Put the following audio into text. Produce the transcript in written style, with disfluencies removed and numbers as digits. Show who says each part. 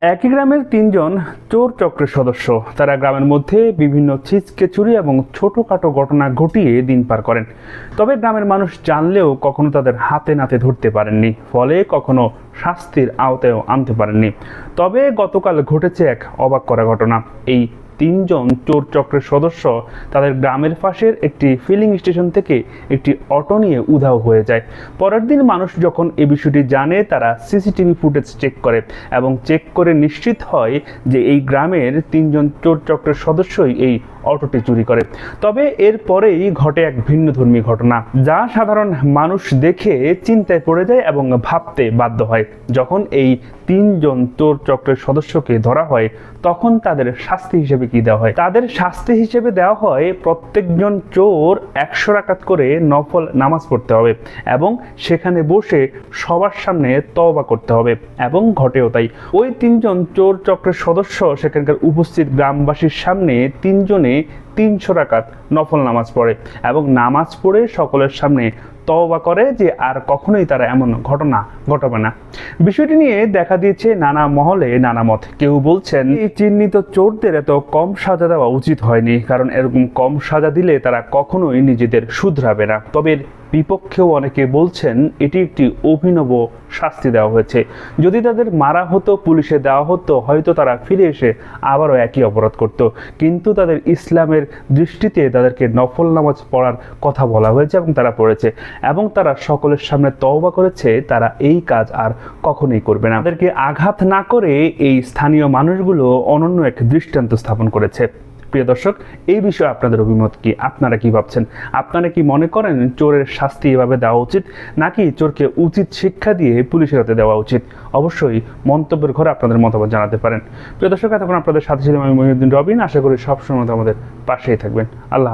Speaker 1: একই গ্রামের তিনজন চোর চক্রের সদস্য। তারা গ্রামের মধ্যে বিভিন্ন ছিচকে চুরি এবং ছোটখাটো ঘটনা ঘটিয়ে দিন পার করেন। তবে গ্রামের মানুষ জানলেও কখনো তাদের হাতে নাতে ধরতে পারেননি, ফলে কখনো শাস্তির আওতায়ও আনতে পারেননি। তবে গতকাল ঘটেছে এক অবাক করা ঘটনা। এই তিনজন চোর চক্রের সদস্য তাদের গ্রামের পাশের একটি ফিলিং স্টেশন থেকে একটি অটো নিয়ে উধাও হয়ে যায়। পরের দিন মানুষ যখন এই বিষয়টি জানে, তারা সিসিটিভি ফুটেজ চেক করে এবং চেক করে নিশ্চিত হয় যে এই গ্রামের তিনজন চোর চক্রের সদস্যই এই অটোটি চুরি করে। তবে এরপরেই ঘটে এক ভিন্নধর্মী ঘটনা, যা সাধারণ মানুষ দেখে চিন্তায় পড়ে যায় এবং ভাবতে বাধ্য হয়। যখন এই তিনজন চোর চক্রের সদস্যকে ধরা হয়, তখন তাদের শাস্তি হিসেবে কি দেওয়া হয়? তাদের শাস্তি হিসেবে দেওয়া হয় প্রত্যেকজন চোর 100 রাকাত করে নফল নামাজ পড়তে হবে এবং সেখানে বসে সবার সামনে তওবা করতে হবে। এবং ঘটেও তাই। ওই তিনজন চোর চক্রের সদস্য সেখানকার উপস্থিত গ্রামবাসীর সামনে তিনজনে 300 রাকাত নফল নামাজ পড়ে এবং নামাজ পড়ে সকলের সামনে তওবা করে যে আর কখনোই তারা এমন ঘটনা ঘটাবে না। বিষয়টি নিয়ে দেখা দিয়েছে নানা মহলে নানা মত। কেউ বলছেন এই চিহ্নিত চোরদের এত কম সাজা দেওয়া উচিত হয়নি, কারণ এরকম কম সাজা দিলে তারা কখনোই নিজেদের শুধরাবে না। তবে বিপক্ষেও অনেকে বলছেন এটি একটি অভিনব শাস্তি দেওয়া হয়েছে। যদি তাদের মারা হতো, পুলিশে দেওয়া হতো, হয়তো তারা ফিরে এসে আবারও একই অপরাধ করত। কিন্তু তাদের ইসলামের দৃষ্টিতে তাদেরকে নফল নামাজ পড়ার কথা বলা হয়েছে এবং তারা পড়েছে এবং তারা সকলের সামনে তওবা করেছে তারা এই কাজ আর কখনোই করবে না। তাদেরকে আঘাত না করে এই স্থানীয় মানুষগুলো অনন্য এক দৃষ্টান্ত স্থাপন করেছে। প্রিয় দর্শক, এই বিষয়ে আপনাদের অভিমত কি? আপনারা কি ভাবছেন? আপনারা কি মনে করেন চোরের শাস্তি এভাবে দেওয়া উচিত, নাকি চোরকে উচিত শিক্ষা দিয়ে পুলিশের হাতে দেওয়া উচিত? অবশ্যই মন্তব্যের ঘরে আপনাদের মতামত জানাতে পারেন। প্রিয় দর্শক, এতক্ষণ আপনাদের সাথে ছিলাম আমি মহিউদ্দিন রবিন। আশা করি সবসময় আমাদের পাশেই থাকবেন। আল্লাহ।